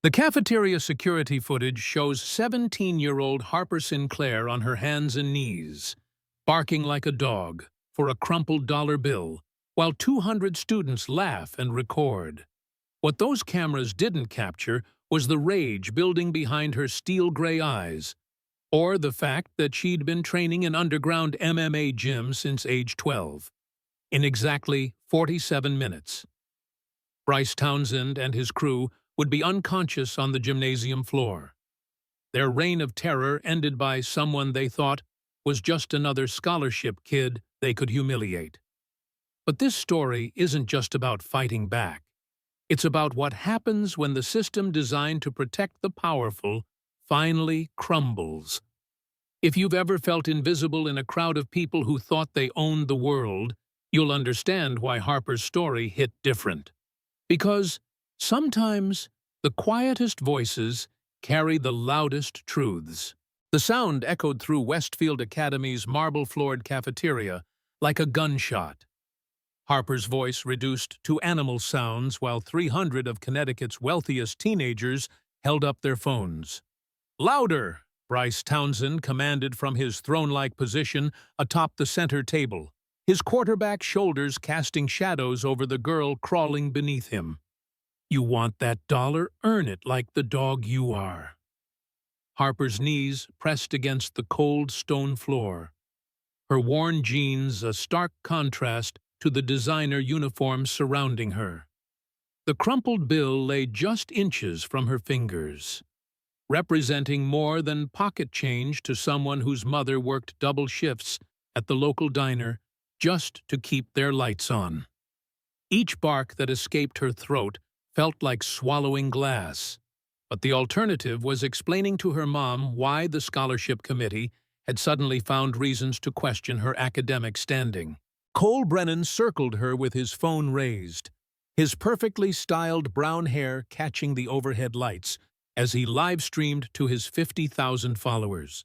The cafeteria security footage shows 17-year-old Harper Sinclair on her hands and knees, barking like a dog for a crumpled dollar bill, while 200 students laugh and record. What those cameras didn't capture was the rage building behind her steel-gray eyes, or the fact that she'd been training in underground MMA gym since age 12. In exactly 47 minutes, Bryce Townsend and his crew would be unconscious on the gymnasium floor. Their reign of terror ended by someone they thought was just another scholarship kid they could humiliate. But this story isn't just about fighting back. It's about what happens when the system designed to protect the powerful finally crumbles. If you've ever felt invisible in a crowd of people who thought they owned the world, you'll understand why Harper's story hit different. Because sometimes the quietest voices carry the loudest truths. The sound echoed through Westfield Academy's marble-floored cafeteria like a gunshot. Harper's voice reduced to animal sounds while 300 of Connecticut's wealthiest teenagers held up their phones. "Louder!" Bryce Townsend commanded from his throne-like position atop the center table, his quarterback shoulders casting shadows over the girl crawling beneath him. "You want that dollar? Earn it like the dog you are." Harper's knees pressed against the cold stone floor, her worn jeans a stark contrast to the designer uniforms surrounding her. The crumpled bill lay just inches from her fingers, representing more than pocket change to someone whose mother worked double shifts at the local diner just to keep their lights on. Each bark that escaped her throat felt like swallowing glass, but the alternative was explaining to her mom why the scholarship committee had suddenly found reasons to question her academic standing. Cole Brennan circled her with his phone raised, his perfectly styled brown hair catching the overhead lights as he live-streamed to his 50,000 followers.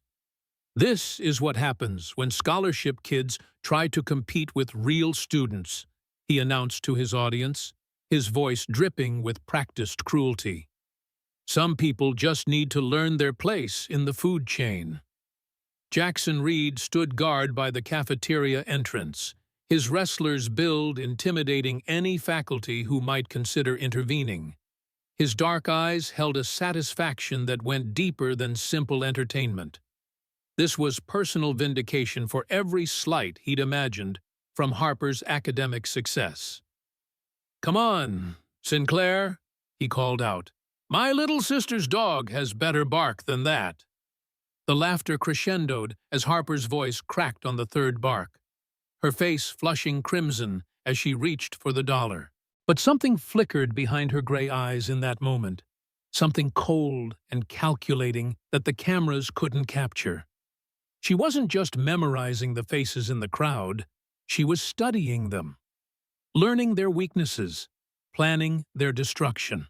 "This is what happens when scholarship kids try to compete with real students," he announced to his audience, his voice dripping with practiced cruelty. "Some people just need to learn their place in the food chain." Jackson Reed stood guard by the cafeteria entrance, his wrestler's build intimidating any faculty who might consider intervening. His dark eyes held a satisfaction that went deeper than simple entertainment. This was personal vindication for every slight he'd imagined from Harper's academic success. "Come on, Sinclair," he called out. "My little sister's dog has better bark than that." The laughter crescendoed as Harper's voice cracked on the third bark, her face flushing crimson as she reached for the dollar. But something flickered behind her gray eyes in that moment, something cold and calculating that the cameras couldn't capture. She wasn't just memorizing the faces in the crowd, she was studying them, learning their weaknesses, planning their destruction.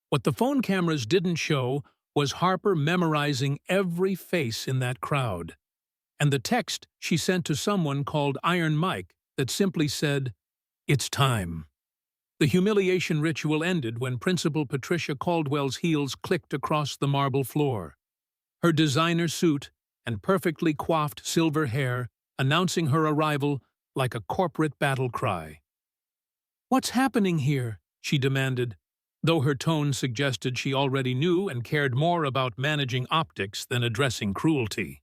What the phone cameras didn't show was Harper memorizing every face in that crowd, and the text she sent to someone called Iron Mike that simply said, "It's time." The humiliation ritual ended when Principal Patricia Caldwell's heels clicked across the marble floor, her designer suit and perfectly coiffed silver hair announcing her arrival like a corporate battle cry. "What's happening here?" she demanded, though her tone suggested she already knew and cared more about managing optics than addressing cruelty.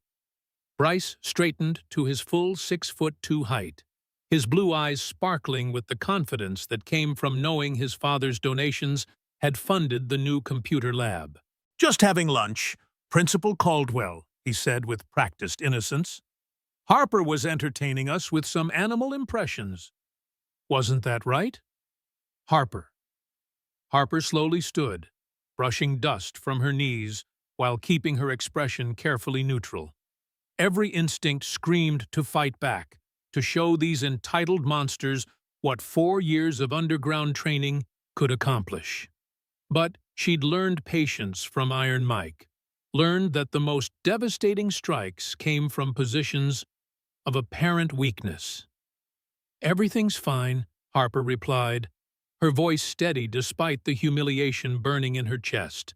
Bryce straightened to his full 6'2" height, his blue eyes sparkling with the confidence that came from knowing his father's donations had funded the new computer lab. "Just having lunch, Principal Caldwell," he said with practiced innocence. "Harper was entertaining us with some animal impressions. Wasn't that right?" Harper. Harper slowly stood, brushing dust from her knees while keeping her expression carefully neutral. Every instinct screamed to fight back, to show these entitled monsters what 4 years of underground training could accomplish. But she'd learned patience from Iron Mike, learned that the most devastating strikes came from positions of apparent weakness. "Everything's fine," Harper replied, her voice steady despite the humiliation burning in her chest.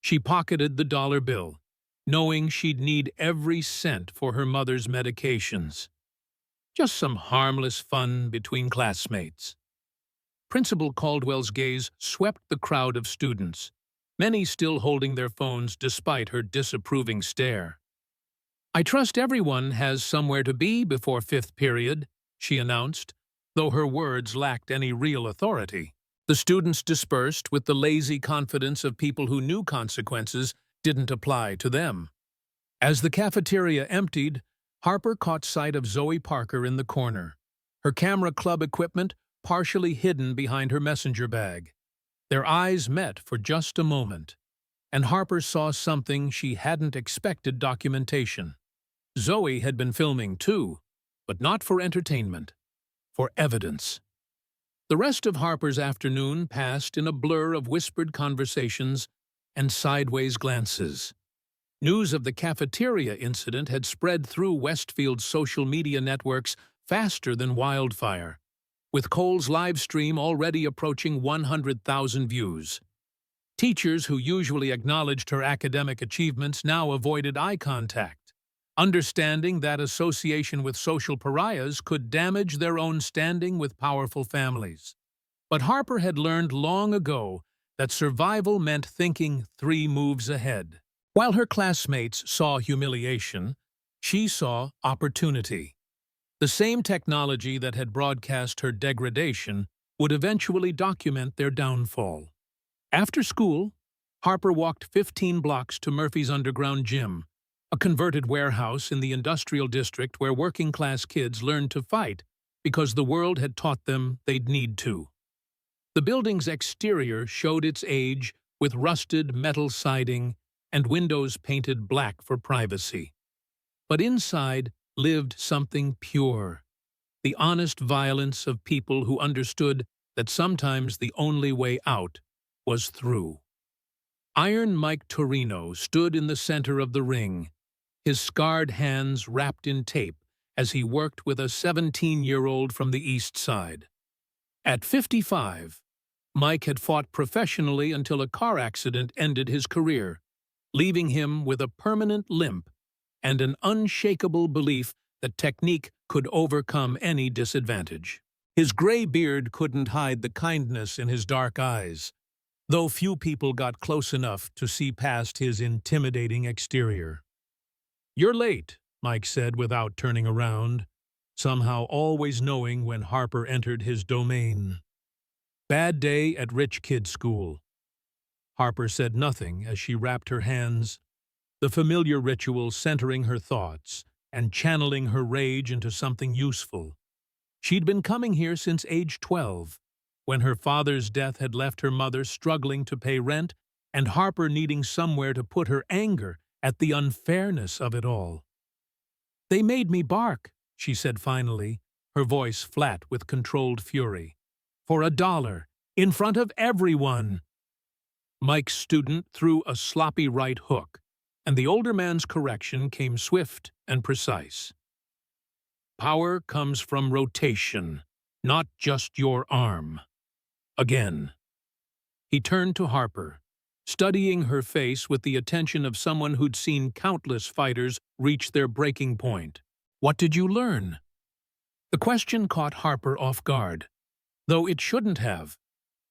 She pocketed the dollar bill, knowing she'd need every cent for her mother's medications. Just some harmless fun between classmates. Principal Caldwell's gaze swept the crowd of students, many still holding their phones despite her disapproving stare. "I trust everyone has somewhere to be before fifth period," she announced, though her words lacked any real authority. The students dispersed with the lazy confidence of people who knew consequences didn't apply to them. As the cafeteria emptied, Harper caught sight of Zoe Parker in the corner, her camera club equipment partially hidden behind her messenger bag. Their eyes met for just a moment, and Harper saw something she hadn't expected: documentation. Zoe had been filming too, but not for entertainment, for evidence. The rest of Harper's afternoon passed in a blur of whispered conversations and sideways glances. News of the cafeteria incident had spread through Westfield's social media networks faster than wildfire, with Cole's live stream already approaching 100,000 views. Teachers who usually acknowledged her academic achievements now avoided eye contact, understanding that association with social pariahs could damage their own standing with powerful families. But Harper had learned long ago that survival meant thinking 3 moves ahead. While her classmates saw humiliation, she saw opportunity. The same technology that had broadcast her degradation would eventually document their downfall. After school, Harper walked 15 blocks to Murphy's Underground Gym, a converted warehouse in the industrial district where working-class kids learned to fight because the world had taught them they'd need to. The building's exterior showed its age with rusted metal siding and windows painted black for privacy. But inside lived something pure, the honest violence of people who understood that sometimes the only way out was through. Iron Mike Torino stood in the center of the ring, his scarred hands wrapped in tape as he worked with a 17-year-old from the East Side. At 55, Mike had fought professionally until a car accident ended his career, leaving him with a permanent limp and an unshakable belief that technique could overcome any disadvantage. His gray beard couldn't hide the kindness in his dark eyes, though few people got close enough to see past his intimidating exterior. "You're late," Mike said without turning around, somehow always knowing when Harper entered his domain. "Bad day at rich kid school." Harper said nothing as she wrapped her hands, the familiar ritual centering her thoughts and channeling her rage into something useful. She'd been coming here since age 12, when her father's death had left her mother struggling to pay rent and Harper needing somewhere to put her anger at the unfairness of it all. "They made me bark," she said finally, her voice flat with controlled fury. "For $1, in front of everyone." Mike's student threw a sloppy right hook, and the older man's correction came swift and precise. "Power comes from rotation, not just your arm." Again. He turned to Harper, studying her face with the attention of someone who'd seen countless fighters reach their breaking point. "What did you learn?" The question caught Harper off guard, though it shouldn't have.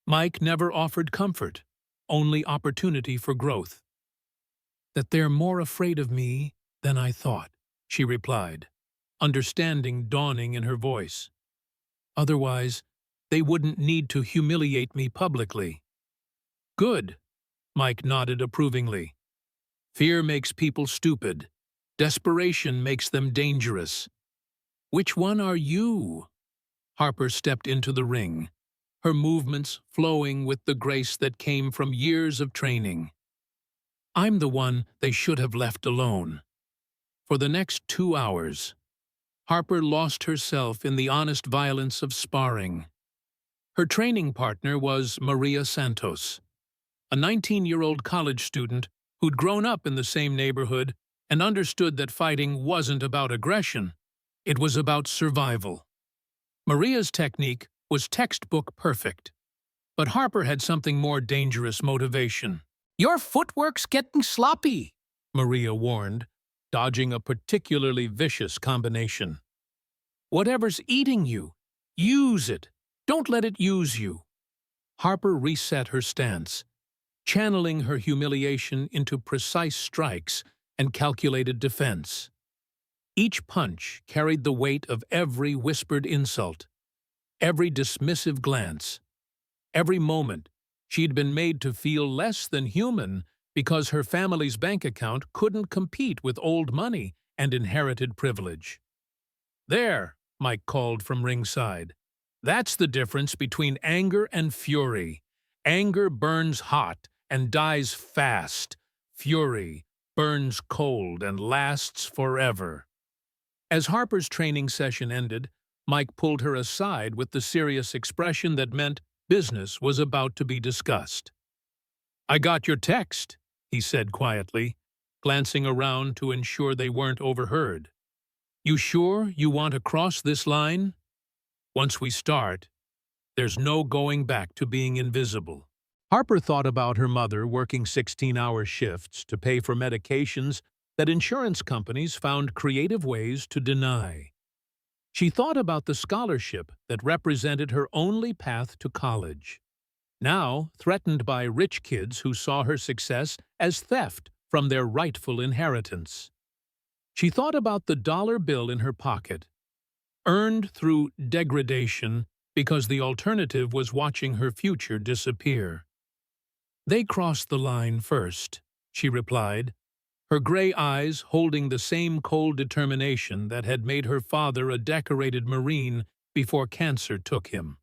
Mike never offered comfort, only opportunity for growth. "That they're more afraid of me than I thought," she replied, understanding dawning in her voice. "Otherwise, they wouldn't need to humiliate me publicly." "Good," Mike nodded approvingly. "Fear makes people stupid. Desperation makes them dangerous." "Which one are you?" Harper stepped into the ring, her movements flowing with the grace that came from years of training. "I'm the one they should have left alone." For the next 2 hours, Harper lost herself in the honest violence of sparring. Her training partner was Maria Santos, a 19-year-old college student who'd grown up in the same neighborhood and understood that fighting wasn't about aggression, it was about survival. Maria's technique was textbook perfect, But Harper had something more dangerous motivation. "Your footwork's getting sloppy," Maria warned, dodging a particularly vicious combination. "Whatever's eating you, use it. Don't let it use you." Harper reset her stance, channeling her humiliation into precise strikes and calculated defense. Each punch carried the weight of every whispered insult, every dismissive glance. Every moment, she'd been made to feel less than human because her family's bank account couldn't compete with old money and inherited privilege. "There," Mike called from ringside. "That's the difference between anger and fury. Anger burns hot and dies fast. Fury burns cold and lasts forever." As Harper's training session ended, Mike pulled her aside with the serious expression that meant business was about to be discussed. "I got your text," he said quietly, glancing around to ensure they weren't overheard. "You sure you want to cross this line? Once we start, there's no going back to being invisible." Harper thought about her mother working 16-hour shifts to pay for medications that insurance companies found creative ways to deny. She thought about the scholarship that represented her only path to college, now threatened by rich kids who saw her success as theft from their rightful inheritance. She thought about the dollar bill in her pocket, earned through degradation because the alternative was watching her future disappear. "They crossed the line first," she replied, her gray eyes holding the same cold determination that had made her father a decorated Marine before cancer took him.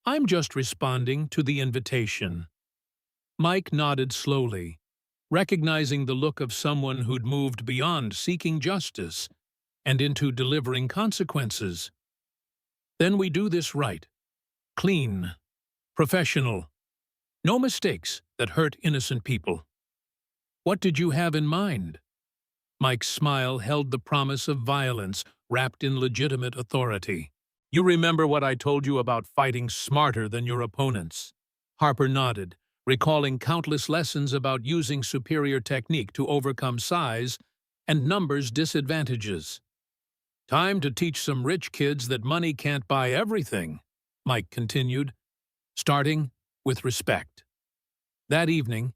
"I'm just responding to the invitation." Mike nodded slowly, recognizing the look of someone who'd moved beyond seeking justice and into delivering consequences. "Then we do this right. Clean. Professional. No mistakes that hurt innocent people." "What did you have in mind?" Mike's smile held the promise of violence wrapped in legitimate authority. "You remember what I told you about fighting smarter than your opponents?" Harper nodded, recalling countless lessons about using superior technique to overcome size and numbers disadvantages. "Time to teach some rich kids that money can't buy everything," Mike continued, starting with respect. That evening,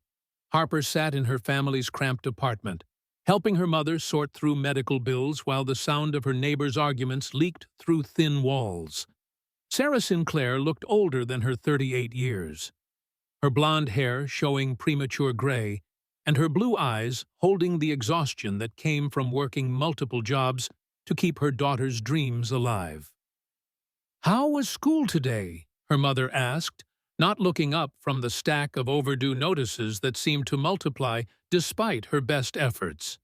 Harper sat in her family's cramped apartment, helping her mother sort through medical bills while the sound of her neighbors' arguments leaked through thin walls. Sarah Sinclair looked older than her 38 years, her blonde hair showing premature gray, and her blue eyes holding the exhaustion that came from working multiple jobs to keep her daughter's dreams alive. "How was school today?" her mother asked, not looking up from the stack of overdue notices that seemed to multiply despite her best efforts.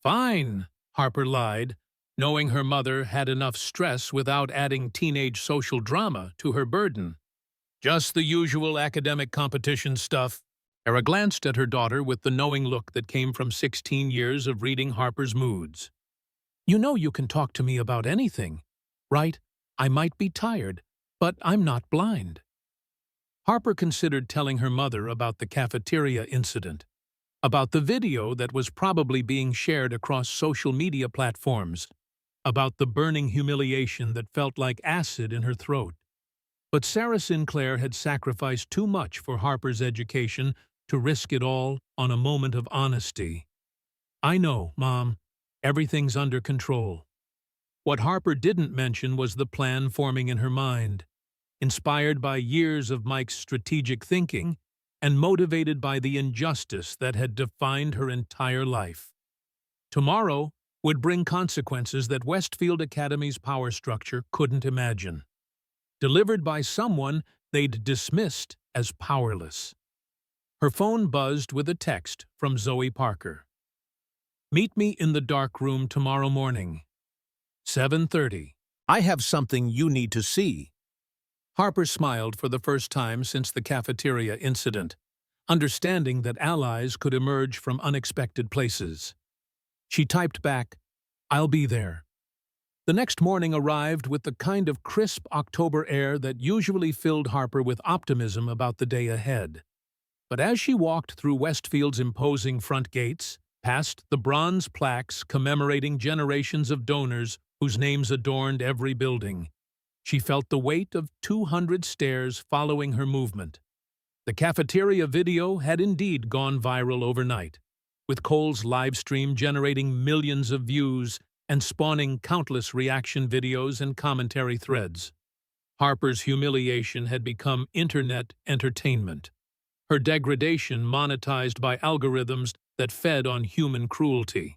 "Fine," Harper lied, knowing her mother had enough stress without adding teenage social drama to her burden. "Just the usual academic competition stuff." Sarah glanced at her daughter with the knowing look that came from 16 years of reading Harper's moods. "You know you can talk to me about anything, right? I might be tired, but I'm not blind." Harper considered telling her mother about the cafeteria incident, about the video that was probably being shared across social media platforms, about the burning humiliation that felt like acid in her throat. But Sarah Sinclair had sacrificed too much for Harper's education to risk it all on a moment of honesty. "I know, Mom. Everything's under control." What Harper didn't mention was the plan forming in her mind, inspired by years of Mike's strategic thinking and motivated by the injustice that had defined her entire life. Tomorrow would bring consequences that Westfield Academy's power structure couldn't imagine, delivered by someone they'd dismissed as powerless. Her phone buzzed with a text from Zoe Parker. "Meet me in the dark room tomorrow morning. 7:30. I have something you need to see." Harper smiled for the first time since the cafeteria incident, understanding that allies could emerge from unexpected places. She typed back, "I'll be there." The next morning arrived with the kind of crisp October air that usually filled Harper with optimism about the day ahead. But as she walked through Westfield's imposing front gates, past the bronze plaques commemorating generations of donors whose names adorned every building, she felt the weight of 200 stairs following her movement. The cafeteria video had indeed gone viral overnight, with Cole's livestream generating millions of views and spawning countless reaction videos and commentary threads. Harper's humiliation had become internet entertainment, her degradation monetized by algorithms that fed on human cruelty.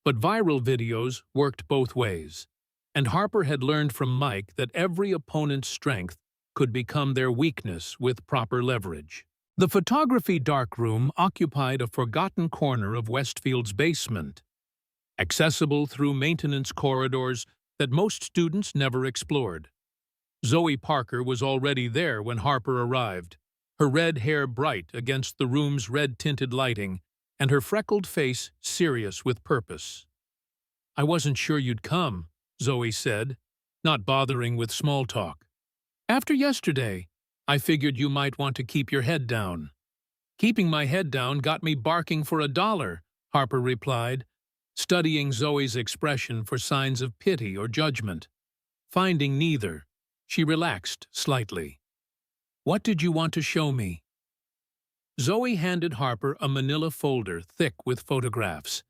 But viral videos worked both ways, and Harper had learned from Mike that every opponent's strength could become their weakness with proper leverage. The photography darkroom occupied a forgotten corner of Westfield's basement, accessible through maintenance corridors that most students never explored. Zoe Parker was already there when Harper arrived, her red hair bright against the room's red-tinted lighting, and her freckled face serious with purpose. "I wasn't sure you'd come," Zoe said, not bothering with small talk. "After yesterday, I figured you might want to keep your head down." "Keeping my head down got me barking for $1, Harper replied, studying Zoe's expression for signs of pity or judgment. Finding neither, she relaxed slightly. "What did you want to show me?" Zoe handed Harper a manila folder thick with photographs,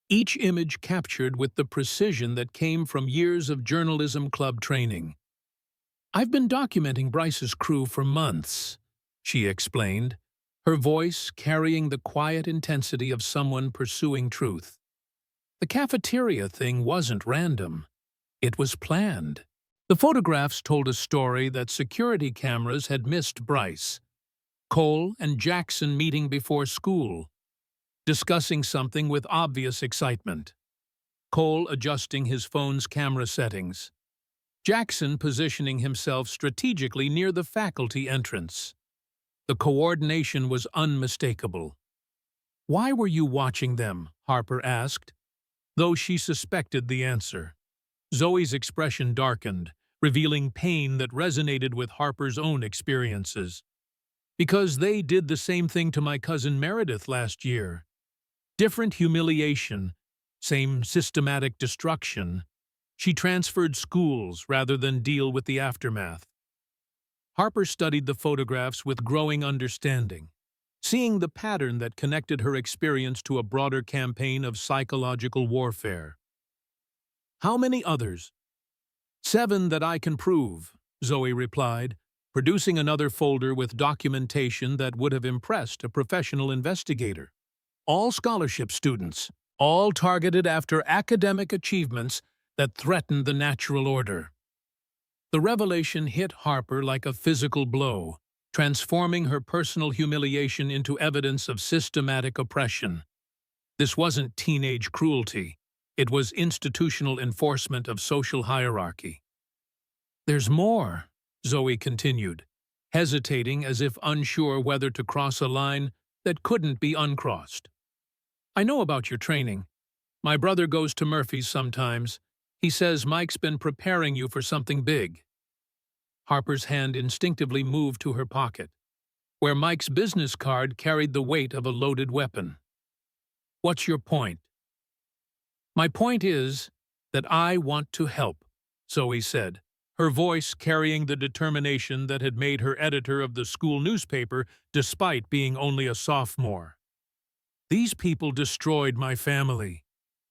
each image captured with the precision that came from years of journalism club training. "I've been documenting Bryce's crew for months," she explained, her voice carrying the quiet intensity of someone pursuing truth. "The cafeteria thing wasn't random. It was planned." The photographs told a story that security cameras had missed Bryce, Cole and Jackson meeting before school, discussing something with obvious excitement. Cole adjusting his phone's camera settings. Jackson positioning himself strategically near the faculty entrance. The coordination was unmistakable. "Why were you watching them?" Harper asked, though she suspected the answer. Zoe's expression darkened, revealing pain that resonated with Harper's own experiences. "Because they did the same thing to my cousin Meredith last year. Different humiliation, same systematic destruction. She transferred schools rather than deal with the aftermath." Harper studied the photographs with growing understanding, seeing the pattern that connected her experience to a broader campaign of psychological warfare. "How many others?" "7 that I can prove," Zoe replied, producing another folder with documentation that would have impressed a professional investigator. "All scholarship students, all targeted after academic achievements that threatened the natural order." The revelation hit Harper like a physical blow, transforming her personal humiliation into evidence of systematic oppression. This wasn't teenage cruelty. It was institutional enforcement of social hierarchy. "There's more," Zoe continued, hesitating as if unsure whether to cross a line that couldn't be uncrossed. "I know about your training. My brother goes to Murphy's sometimes. He says Mike's been preparing you for something big." Harper's hand instinctively moved to her pocket, where Mike's business card carried the weight of a loaded weapon. "What's your point?" "My point is that I want to help," Zoe said, her voice carrying the determination that had made her editor of the school newspaper despite being only a sophomore. "These people destroyed my family.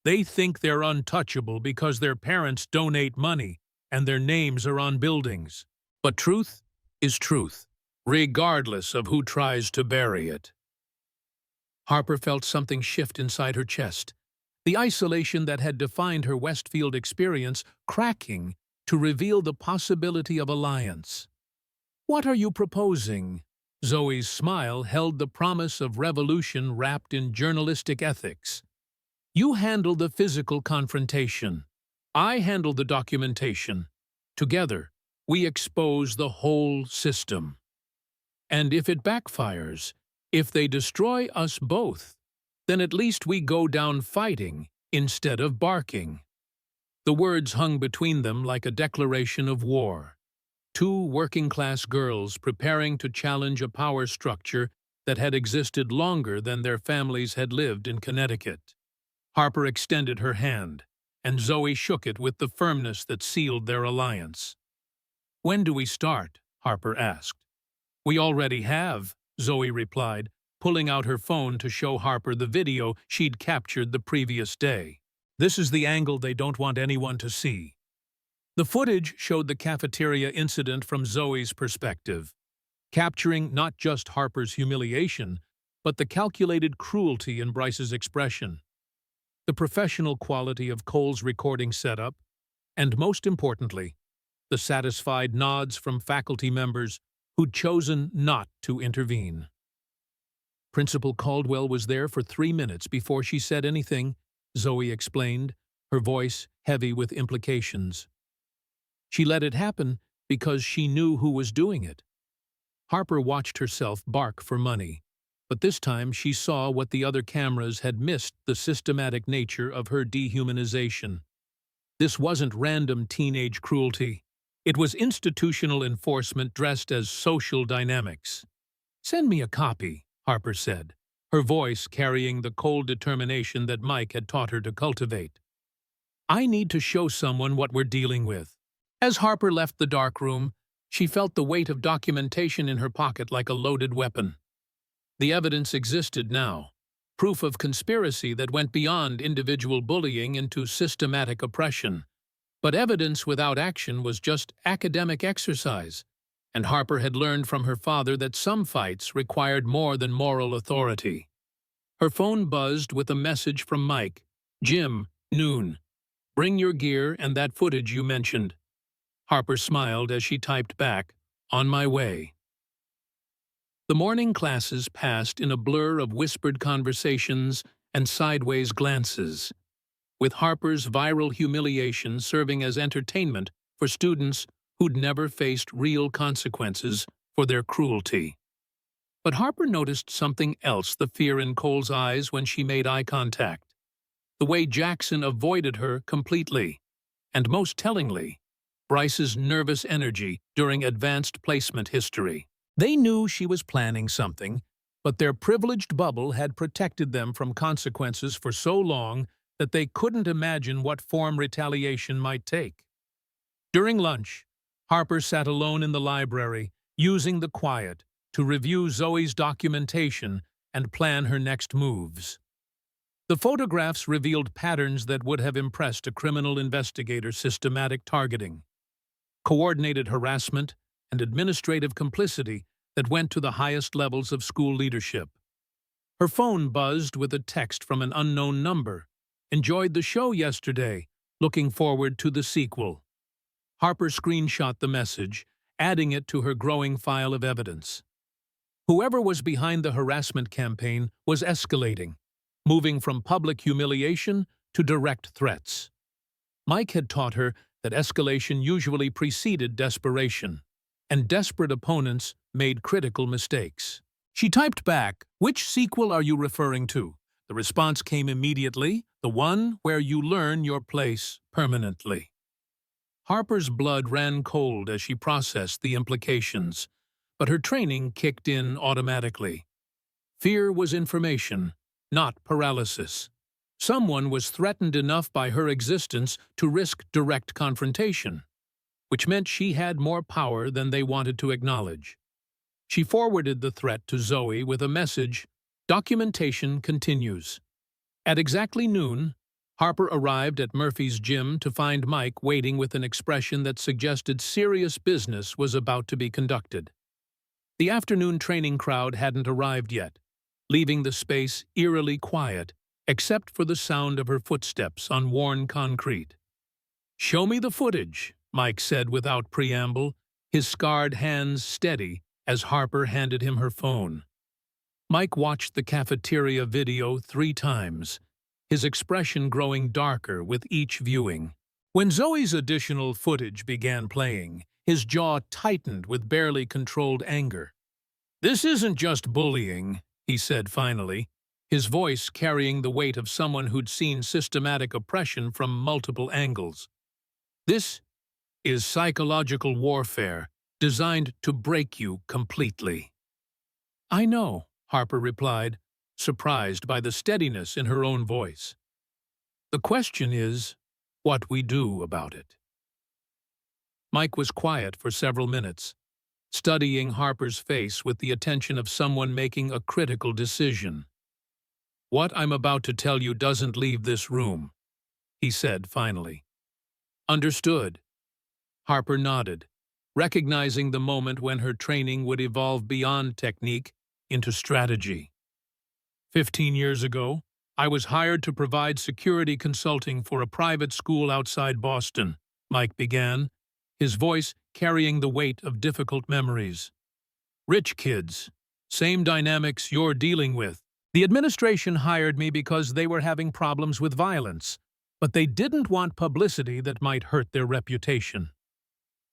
They think they're untouchable because their parents donate money and their names are on buildings. But truth is truth, regardless of who tries to bury it." Harper felt something shift inside her chest, the isolation that had defined her Westfield experience cracking to reveal the possibility of alliance. "What are you proposing?" Zoe's smile held the promise of revolution wrapped in journalistic ethics. "You handle the physical confrontation. I handle the documentation. Together, we expose the whole system. And if it backfires, if they destroy us both, then at least we go down fighting instead of barking." The words hung between them like a declaration of war. Two working-class girls preparing to challenge a power structure that had existed longer than their families had lived in Connecticut. Harper extended her hand, and Zoe shook it with the firmness that sealed their alliance. "When do we start?" Harper asked. "We already have," Zoe replied, pulling out her phone to show Harper the video she'd captured the previous day. "This is the angle they don't want anyone to see." The footage showed the cafeteria incident from Zoe's perspective, capturing not just Harper's humiliation, but the calculated cruelty in Bryce's expression, the professional quality of Cole's recording setup, and most importantly, the satisfied nods from faculty members who'd chosen not to intervene. "Principal Caldwell was there for 3 minutes before she said anything," Zoe explained, her voice heavy with implications. "She let it happen because she knew who was doing it." Harper watched herself bark for money, but this time she saw what the other cameras had missed: the systematic nature of her dehumanization. This wasn't random teenage cruelty. It was institutional enforcement dressed as social dynamics. "Send me a copy," Harper said, her voice carrying the cold determination that Mike had taught her to cultivate. "I need to show someone what we're dealing with." As Harper left the dark room, she felt the weight of documentation in her pocket like a loaded weapon. The evidence existed now, proof of conspiracy that went beyond individual bullying into systematic oppression. But evidence without action was just academic exercise, and Harper had learned from her father that some fights required more than moral authority. Her phone buzzed with a message from Mike. "Jim, noon. Bring your gear and that footage you mentioned." Harper smiled as she typed back, "On my way." The morning classes passed in a blur of whispered conversations and sideways glances, with Harper's viral humiliation serving as entertainment for students who'd never faced real consequences for their cruelty. But Harper noticed something else: the fear in Cole's eyes when she made eye contact, the way Jackson avoided her completely, and most tellingly, Bryce's nervous energy during advanced placement history. They knew she was planning something, but their privileged bubble had protected them from consequences for so long that they couldn't imagine what form retaliation might take. During lunch, Harper sat alone in the library, using the quiet to review Zoe's documentation and plan her next moves. The photographs revealed patterns that would have impressed a criminal investigator's: systematic targeting, coordinated harassment, and administrative complicity that went to the highest levels of school leadership. Her phone buzzed with a text from an unknown number. "Enjoyed the show yesterday. Looking forward to the sequel." Harper screenshot the message, adding it to her growing file of evidence. Whoever was behind the harassment campaign was escalating, moving from public humiliation to direct threats. Mike had taught her that escalation usually preceded desperation, and desperate opponents made critical mistakes. She typed back, "Which sequel are you referring to?" The response came immediately: "The one where you learn your place permanently." Harper's blood ran cold as she processed the implications, but her training kicked in automatically. Fear was information, not paralysis. Someone was threatened enough by her existence to risk direct confrontation, which meant she had more power than they wanted to acknowledge. She forwarded the threat to Zoe with a message: "Documentation continues." At exactly noon, Harper arrived at Murphy's gym to find Mike waiting with an expression that suggested serious business was about to be conducted. The afternoon training crowd hadn't arrived yet, leaving the space eerily quiet, except for the sound of her footsteps on worn concrete. "Show me the footage," Mike said without preamble, his scarred hands steady as Harper handed him her phone. Mike watched the cafeteria video 3 times, his expression growing darker with each viewing. When Zoe's additional footage began playing, his jaw tightened with barely controlled anger. "This isn't just bullying," he said finally, his voice carrying the weight of someone who'd seen systematic oppression from multiple angles. This is psychological warfare designed to break you completely. I know, Harper replied, surprised by the steadiness in her own voice. The question is what we do about it. Mike was quiet for several minutes, studying Harper's face with the attention of someone making a critical decision. What I'm about to tell you doesn't leave this room, he said finally. Understood. Harper nodded, recognizing the moment when her training would evolve beyond technique into strategy. 15 years ago, I was hired to provide security consulting for a private school outside Boston, Mike began, his voice carrying the weight of difficult memories. Rich kids, same dynamics you're dealing with. The administration hired me because they were having problems with violence, but they didn't want publicity that might hurt their reputation.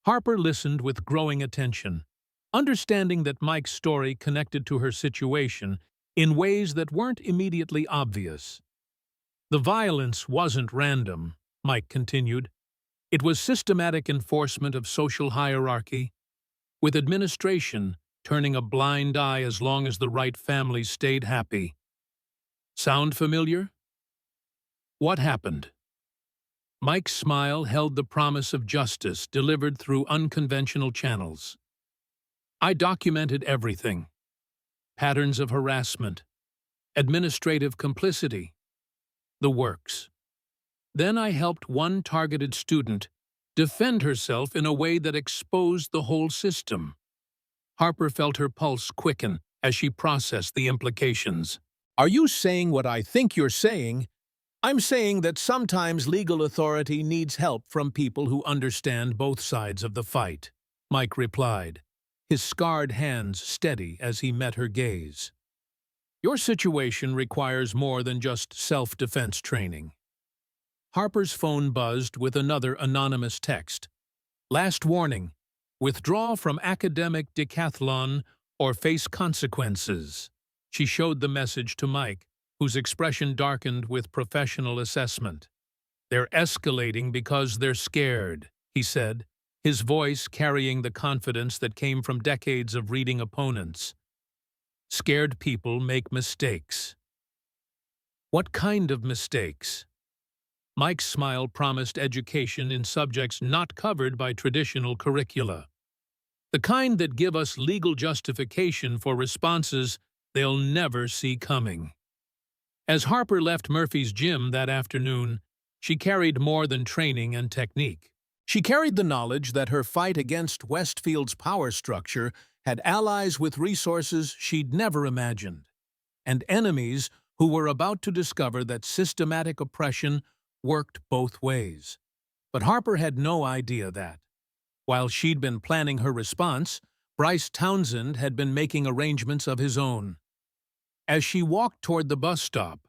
Harper listened with growing attention, understanding that Mike's story connected to her situation in ways that weren't immediately obvious. The violence wasn't random, Mike continued. It was systematic enforcement of social hierarchy, with administration turning a blind eye as long as the right family stayed happy. Sound familiar? What happened? Mike's smile held the promise of justice delivered through unconventional channels. I documented everything. Patterns of harassment, administrative complicity, the works. Then I helped one targeted student defend herself in a way that exposed the whole system. Harper felt her pulse quicken as she processed the implications. Are you saying what I think you're saying? I'm saying that sometimes legal authority needs help from people who understand both sides of the fight, Mike replied, his scarred hands steady as he met her gaze. Your situation requires more than just self-defense training. Harper's phone buzzed with another anonymous text. Last warning. Withdraw from academic decathlon or face consequences. She showed the message to Mike, whose expression darkened with professional assessment. They're escalating because they're scared, he said, his voice carrying the confidence that came from decades of reading opponents. Scared people make mistakes. What kind of mistakes? Mike's smile promised education in subjects not covered by traditional curricula. The kind that give us legal justification for responses they'll never see coming. As Harper left Murphy's gym that afternoon, she carried more than training and technique. She carried the knowledge that her fight against Westfield's power structure had allies with resources she'd never imagined, and enemies who were about to discover that systematic oppression worked both ways. But Harper had no idea that, while she'd been planning her response, Bryce Townsend had been making arrangements of his own. As she walked toward the bus stop,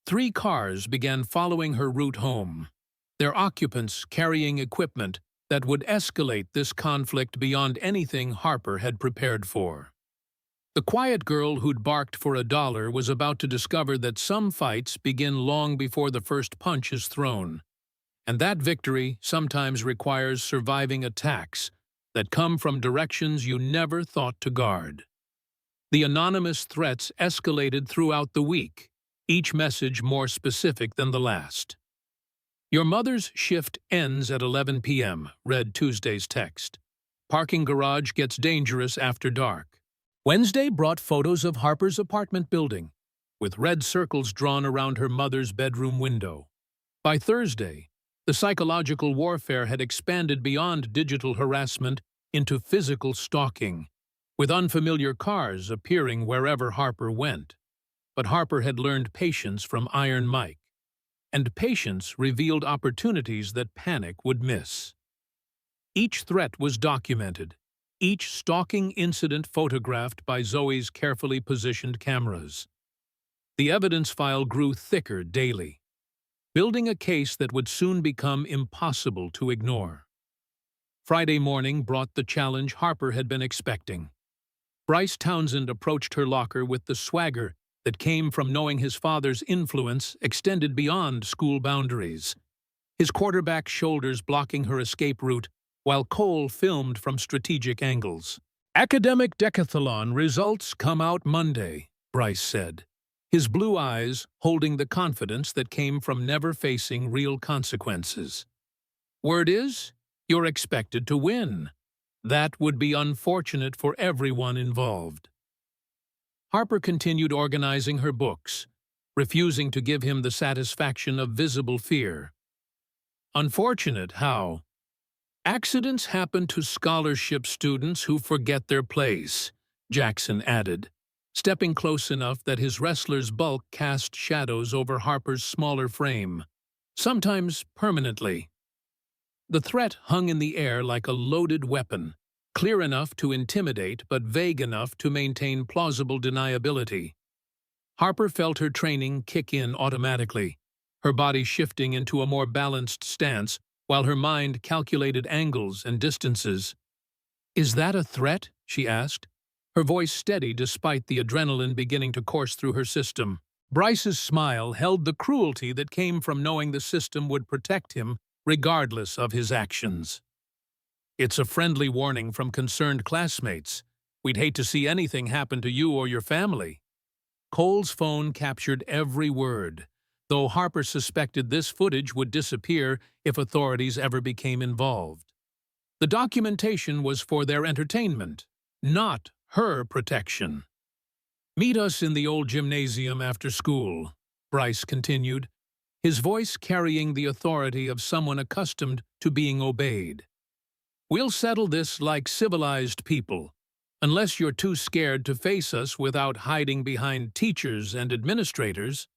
3 cars began following her route home, their occupants carrying equipment that would escalate this conflict beyond anything Harper had prepared for. The quiet girl who'd barked for $1 was about to discover that some fights begin long before the first punch is thrown, and that victory sometimes requires surviving attacks that come from directions you never thought to guard. The anonymous threats escalated throughout the week, each message more specific than the last. Your mother's shift ends at 11 p.m., read Tuesday's text. Parking garage gets dangerous after dark. Wednesday brought photos of Harper's apartment building, with red circles drawn around her mother's bedroom window. By Thursday, the psychological warfare had expanded beyond digital harassment into physical stalking, with unfamiliar cars appearing wherever Harper went. But Harper had learned patience from Iron Mike, and patience revealed opportunities that panic would miss. Each threat was documented, each stalking incident photographed by Zoe's carefully positioned cameras. The evidence file grew thicker daily, building a case that would soon become impossible to ignore. Friday morning brought the challenge Harper had been expecting. Bryce Townsend approached her locker with the swagger that came from knowing his father's influence extended beyond school boundaries. his quarterback shoulders blocking her escape route, while Cole filmed from strategic angles. "Academic decathlon results come out Monday," Bryce said, his blue eyes holding the confidence that came from never facing real consequences. "Word is, you're expected to win. That would be unfortunate for everyone involved." Harper continued organizing her books, refusing to give him the satisfaction of visible fear. "Unfortunate, how?" "Accidents happen to scholarship students who forget their place," Jackson added, stepping close enough that his wrestler's bulk cast shadows over Harper's smaller frame, sometimes permanently. The threat hung in the air like a loaded weapon, clear enough to intimidate but vague enough to maintain plausible deniability. Harper felt her training kick in automatically, her body shifting into a more balanced stance while her mind calculated angles and distances. "Is that a threat?" she asked, her voice steady despite the adrenaline beginning to course through her system. Bryce's smile held the cruelty that came from knowing the system would protect him regardless of his actions. "It's a friendly warning from concerned classmates. We'd hate to see anything happen to you or your family." Cole's phone captured every word, though Harper suspected this footage would disappear if authorities ever became involved. The documentation was for their entertainment, not her protection. "Meet us in the old gymnasium after school," Bryce continued, his voice carrying the authority of someone accustomed to being obeyed. "We'll settle this like civilized people, unless you're too scared to face us without hiding behind teachers and administrators."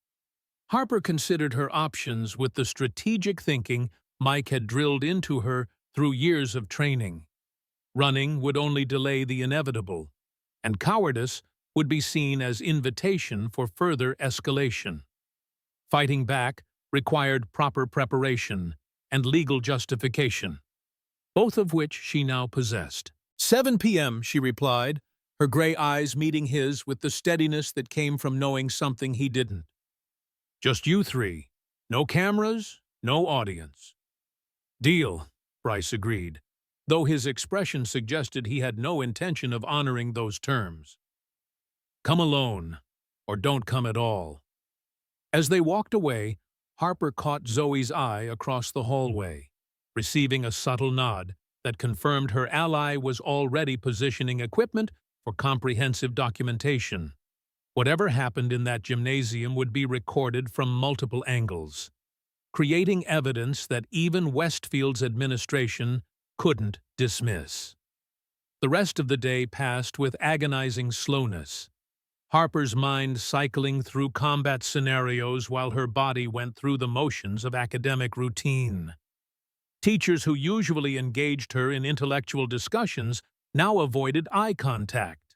Harper considered her options with the strategic thinking Mike had drilled into her through years of training. Running would only delay the inevitable, and cowardice would be seen as invitation for further escalation. Fighting back required proper preparation and legal justification, both of which she now possessed. "7 p.m., she replied, her gray eyes meeting his with the steadiness that came from knowing something he didn't. "Just you three. No cameras, no audience." "Deal," Bryce agreed, though his expression suggested he had no intention of honoring those terms. "Come alone, or don't come at all." As they walked away, Harper caught Zoe's eye across the hallway, receiving a subtle nod that confirmed her ally was already positioning equipment for comprehensive documentation. Whatever happened in that gymnasium would be recorded from multiple angles, creating evidence that even Westfield's administration couldn't dismiss. The rest of the day passed with agonizing slowness, Harper's mind cycling through combat scenarios while her body went through the motions of academic routine. Teachers who usually engaged her in intellectual discussions now avoided eye contact,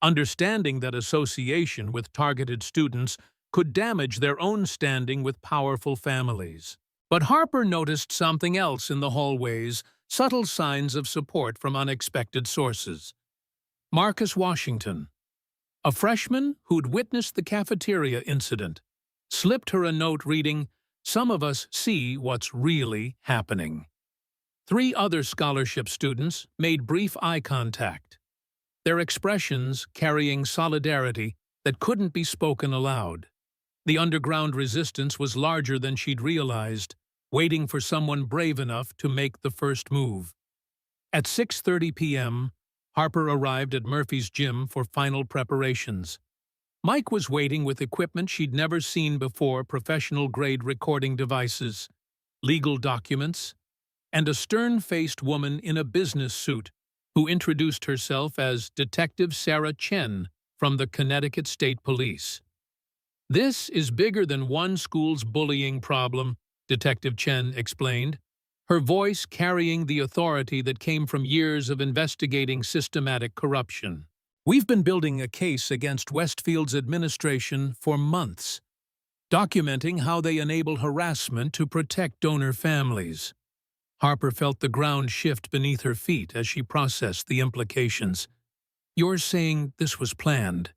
understanding that association with targeted students could damage their own standing with powerful families. But Harper noticed something else in the hallways, subtle signs of support from unexpected sources. Marcus Washington, a freshman who'd witnessed the cafeteria incident, slipped her a note reading, "Some of us see what's really happening." 3 other scholarship students made brief eye contact, their expressions carrying solidarity that couldn't be spoken aloud. The underground resistance was larger than she'd realized, waiting for someone brave enough to make the first move. At 6:30 p.m., Harper arrived at Murphy's gym for final preparations. Mike was waiting with equipment she'd never seen before: professional-grade recording devices, legal documents, and a stern-faced woman in a business suit who introduced herself as Detective Sarah Chen from the Connecticut State Police. "This is bigger than one school's bullying problem," Detective Chen explained, her voice carrying the authority that came from years of investigating systematic corruption. "We've been building a case against Westfield's administration for months, documenting how they enable harassment to protect donor families." Harper felt the ground shift beneath her feet as she processed the implications. "You're saying this was planned?"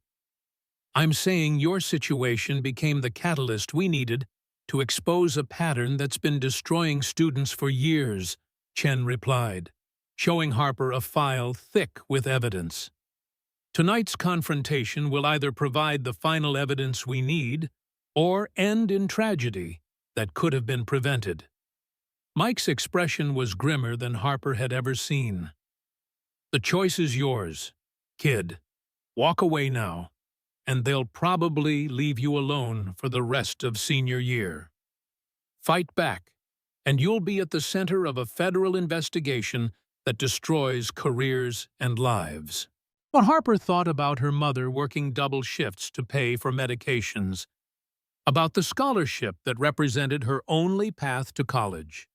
"I'm saying your situation became the catalyst we needed to expose a pattern that's been destroying students for years, Chen replied, showing Harper a file thick with evidence. Tonight's confrontation will either provide the final evidence we need or end in tragedy that could have been prevented. Mike's expression was grimmer than Harper had ever seen. The choice is yours, kid. Walk away now, and they'll probably leave you alone for the rest of senior year. Fight back, and you'll be at the center of a federal investigation that destroys careers and lives. But Harper thought about her mother working double shifts to pay for medications, about the scholarship that represented her only path to college,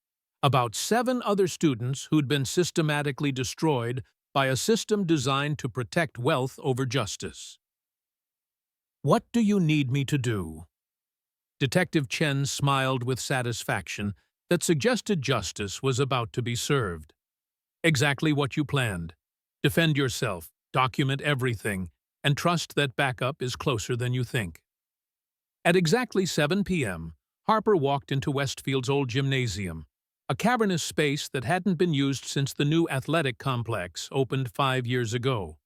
about 7 other students who'd been systematically destroyed by a system designed to protect wealth over justice. What do you need me to do? Detective Chen smiled with satisfaction that suggested justice was about to be served. Exactly what you planned. Defend yourself, document everything, and trust that backup is closer than you think. At exactly 7 p.m., Harper walked into Westfield's old gymnasium, a cavernous space that hadn't been used since the new athletic complex opened 5 years ago.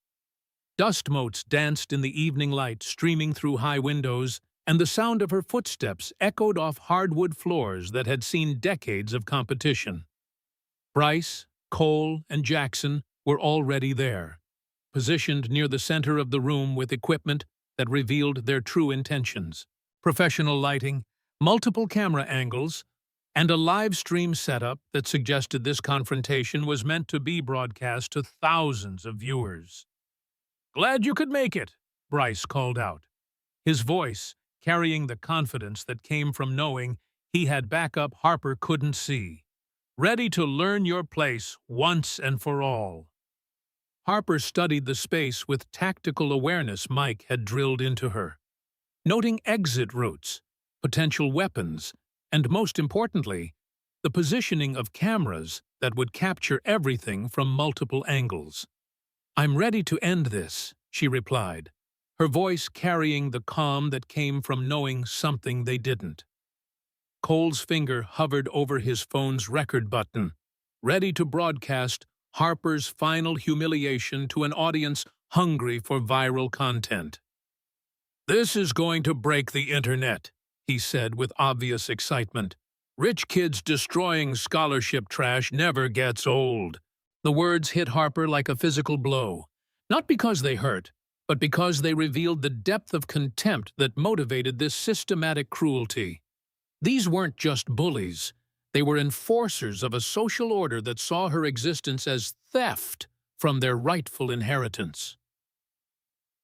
Dust motes danced in the evening light streaming through high windows, and the sound of her footsteps echoed off hardwood floors that had seen decades of competition. Bryce, Cole, and Jackson were already there, positioned near the center of the room with equipment that revealed their true intentions: professional lighting, multiple camera angles, and a live stream setup that suggested this confrontation was meant to be broadcast to thousands of viewers. "Glad you could make it," Bryce called out, his voice carrying the confidence that came from knowing he had backup Harper couldn't see. "Ready to learn your place once and for all." Harper studied the space with tactical awareness Mike had drilled into her, noting exit routes, potential weapons, and most importantly, the positioning of cameras that would capture everything from multiple angles. "I'm ready to end this," she replied, her voice carrying the calm that came from knowing something they didn't. Cole's finger hovered over his phone's record button, ready to broadcast Harper's final humiliation to an audience hungry for viral content. "This is going to break the internet," he said with obvious excitement. "Rich kids destroying scholarship trash never gets old." The words hit Harper like a physical blow, not because they hurt, but because they revealed the depth of contempt that motivated this systematic cruelty. These weren't just bullies. They were enforcers of a social order that saw her existence as theft from their rightful inheritance.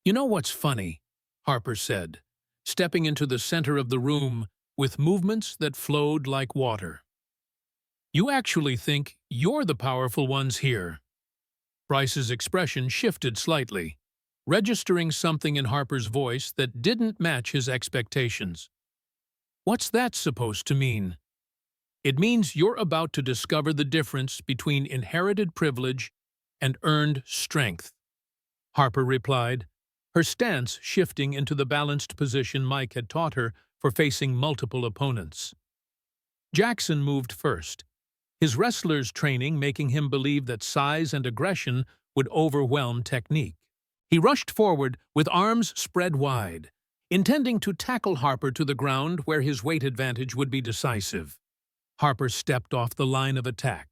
"You know what's funny?" Harper said, stepping into the center of the room with movements that flowed like water. "You actually think you're the powerful ones here." Bryce's expression shifted slightly, registering something in Harper's voice that didn't match his expectations. "What's that supposed to mean?" "It means you're about to discover the difference between inherited privilege and earned strength," Harper replied, her stance shifting into the balanced position Mike had taught her for facing multiple opponents. Jackson moved first, his wrestler's training making him believe that size and aggression would overwhelm technique. He rushed forward with arms spread wide, intending to tackle Harper to the ground where his weight advantage would be decisive. Harper stepped off the line of attack,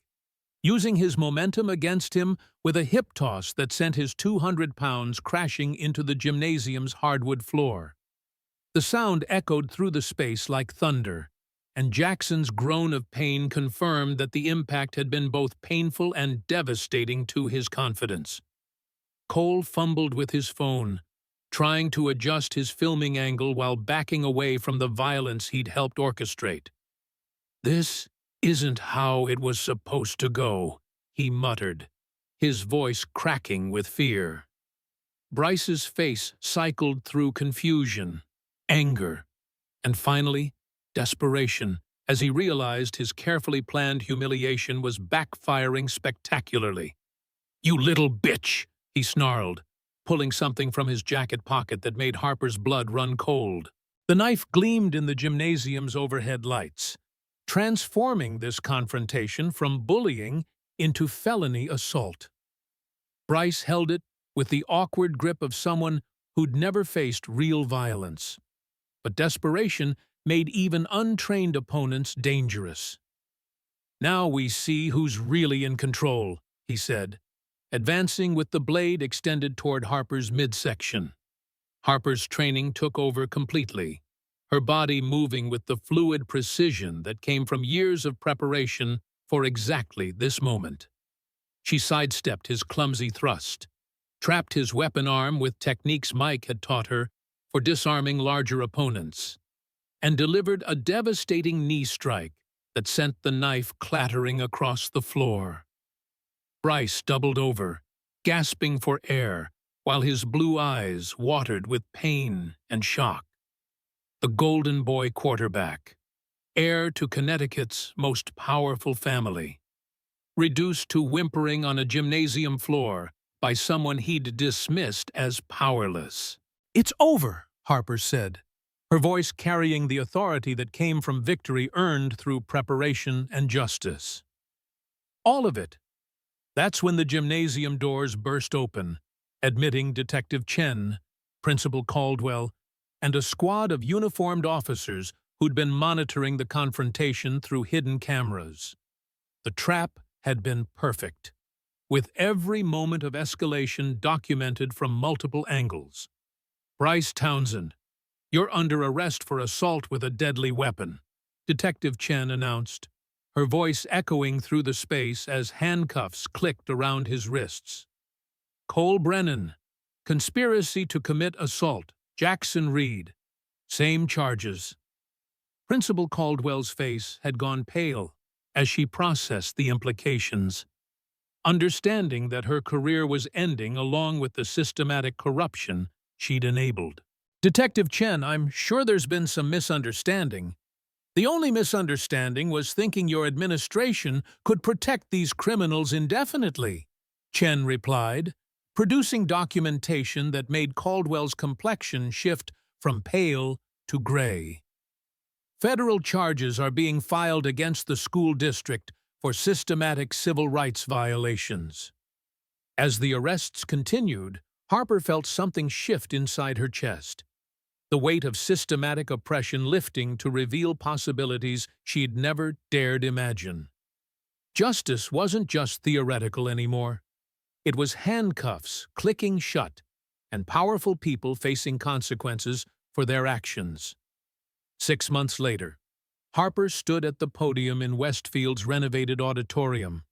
using his momentum against him with a hip toss that sent his 200 pounds crashing into the gymnasium's hardwood floor. The sound echoed through the space like thunder, and Jackson's groan of pain confirmed that the impact had been both painful and devastating to his confidence. Cole fumbled with his phone, trying to adjust his filming angle while backing away from the violence he'd helped orchestrate. "This isn't how it was supposed to go," he muttered, his voice cracking with fear. Bryce's face cycled through confusion, anger, and finally, desperation, as he realized his carefully planned humiliation was backfiring spectacularly. "You little bitch!" he snarled, pulling something from his jacket pocket that made Harper's blood run cold. The knife gleamed in the gymnasium's overhead lights, transforming this confrontation from bullying into felony assault. Bryce held it with the awkward grip of someone who'd never faced real violence. But desperation made even untrained opponents dangerous. "Now we see who's really in control," he said, advancing with the blade extended toward Harper's midsection. Harper's training took over completely, her body moving with the fluid precision that came from years of preparation for exactly this moment. She sidestepped his clumsy thrust, trapped his weapon arm with techniques Mike had taught her for disarming larger opponents, and delivered a devastating knee strike that sent the knife clattering across the floor. Bryce doubled over, gasping for air, while his blue eyes watered with pain and shock. The Golden Boy quarterback, heir to Connecticut's most powerful family, reduced to whimpering on a gymnasium floor by someone he'd dismissed as powerless. "It's over," Harper said, her voice carrying the authority that came from victory earned through preparation and justice. All of it. That's when the gymnasium doors burst open, admitting Detective Chen, Principal Caldwell, and a squad of uniformed officers who'd been monitoring the confrontation through hidden cameras. The trap had been perfect, with every moment of escalation documented from multiple angles. "Bryce Townsend, you're under arrest for assault with a deadly weapon," Detective Chen announced, her voice echoing through the space as handcuffs clicked around his wrists. "Cole Brennan, conspiracy to commit assault. Jackson Reed, same charges." Principal Caldwell's face had gone pale as she processed the implications, understanding that her career was ending along with the systematic corruption she'd enabled. "Detective Chen, I'm sure there's been some misunderstanding. The only misunderstanding was thinking your administration could protect these criminals indefinitely," Chen replied, producing documentation that made Caldwell's complexion shift from pale to gray. "Federal charges are being filed against the school district for systematic civil rights violations." As the arrests continued, Harper felt something shift inside her chest, the weight of systematic oppression lifting to reveal possibilities she'd never dared imagine. Justice wasn't just theoretical anymore. It was handcuffs clicking shut and powerful people facing consequences for their actions. 6 months later, Harper stood at the podium in Westfield's renovated auditorium,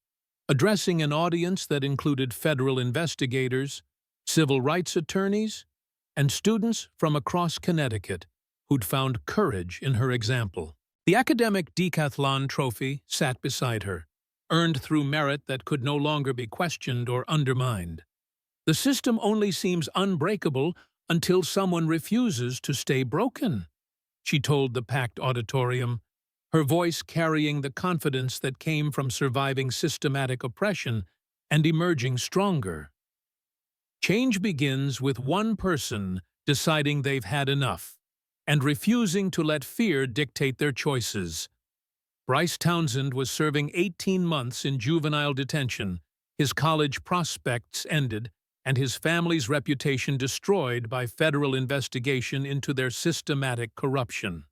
addressing an audience that included federal investigators, civil rights attorneys, and students from across Connecticut who'd found courage in her example. The academic decathlon trophy sat beside her, earned through merit that could no longer be questioned or undermined. "The system only seems unbreakable until someone refuses to stay broken," she told the packed auditorium, her voice carrying the confidence that came from surviving systematic oppression and emerging stronger. "Change begins with one person deciding they've had enough and refusing to let fear dictate their choices." Bryce Townsend was serving 18 months in juvenile detention, his college prospects ended, and his family's reputation destroyed by federal investigation into their systematic corruption.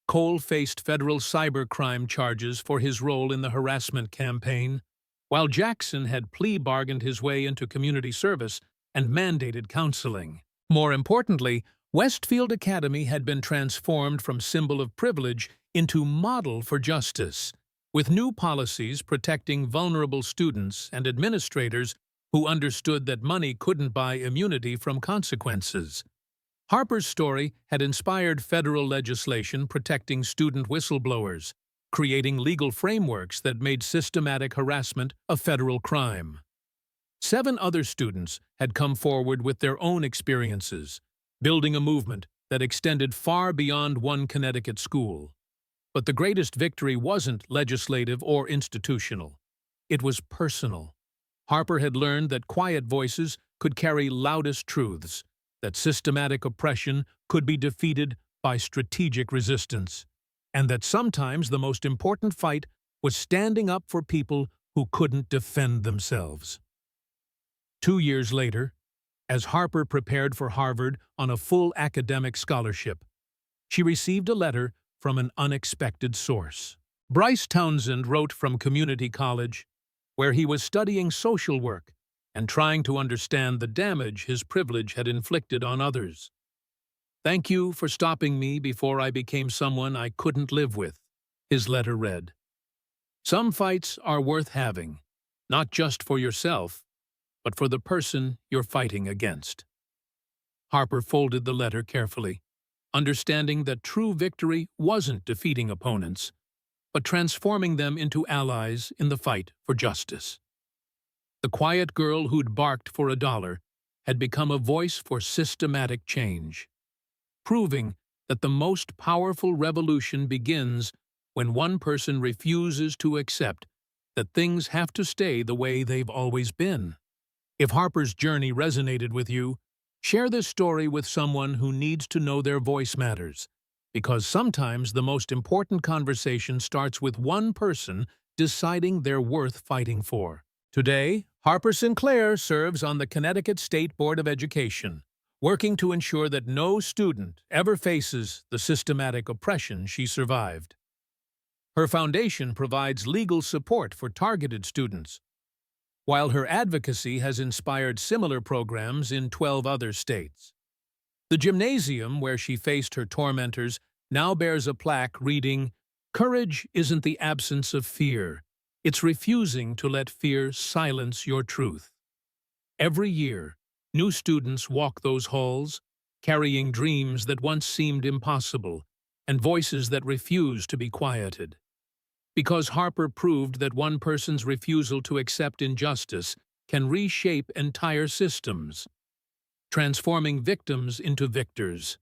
Cole faced federal cybercrime charges for his role in the harassment campaign, while Jackson had plea bargained his way into community service and mandated counseling. More importantly, Westfield Academy had been transformed from symbol of privilege into model for justice, with new policies protecting vulnerable students and administrators who understood that money couldn't buy immunity from consequences. Harper's story had inspired federal legislation protecting student whistleblowers, creating legal frameworks that made systematic harassment a federal crime. 7 other students had come forward with their own experiences, building a movement that extended far beyond one Connecticut school. But the greatest victory wasn't legislative or institutional. It was personal. Harper had learned that quiet voices could carry loudest truths, that systematic oppression could be defeated by strategic resistance, and that sometimes the most important fight was standing up for people who couldn't defend themselves. 2 years later, as Harper prepared for Harvard on a full academic scholarship, she received a letter from an unexpected source. Bryce Townsend wrote from community college, where he was studying social work and trying to understand the damage his privilege had inflicted on others. "Thank you for stopping me before I became someone I couldn't live with," his letter read. "Some fights are worth having, not just for yourself, but for the person you're fighting against." Harper folded the letter carefully, understanding that true victory wasn't defeating opponents, but transforming them into allies in the fight for justice. The quiet girl who'd barked for $1 had become a voice for systematic change, proving that the most powerful revolution begins when one person refuses to accept that things have to stay the way they've always been. If Harper's journey resonated with you, share this story with someone who needs to know their voice matters, because sometimes the most important conversation starts with one person deciding they're worth fighting for. Today, Harper Sinclair serves on the Connecticut State Board of Education, working to ensure that no student ever faces the systematic oppression she survived. Her foundation provides legal support for targeted students, while her advocacy has inspired similar programs in 12 other states. The gymnasium where she faced her tormentors now bears a plaque reading, "Courage isn't the absence of fear. It's refusing to let fear silence your truth." Every year, new students walk those halls, carrying dreams that once seemed impossible and voices that refuse to be quieted. Because Harper proved that one person's refusal to accept injustice can reshape entire systems, transforming victims into victors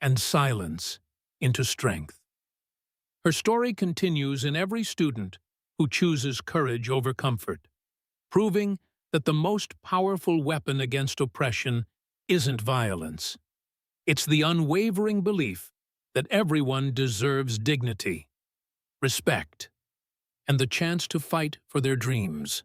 and silence into strength. Her story continues in every student who chooses courage over comfort, proving that the most powerful weapon against oppression isn't violence. It's the unwavering belief that everyone deserves dignity, respect, and the chance to fight for their dreams.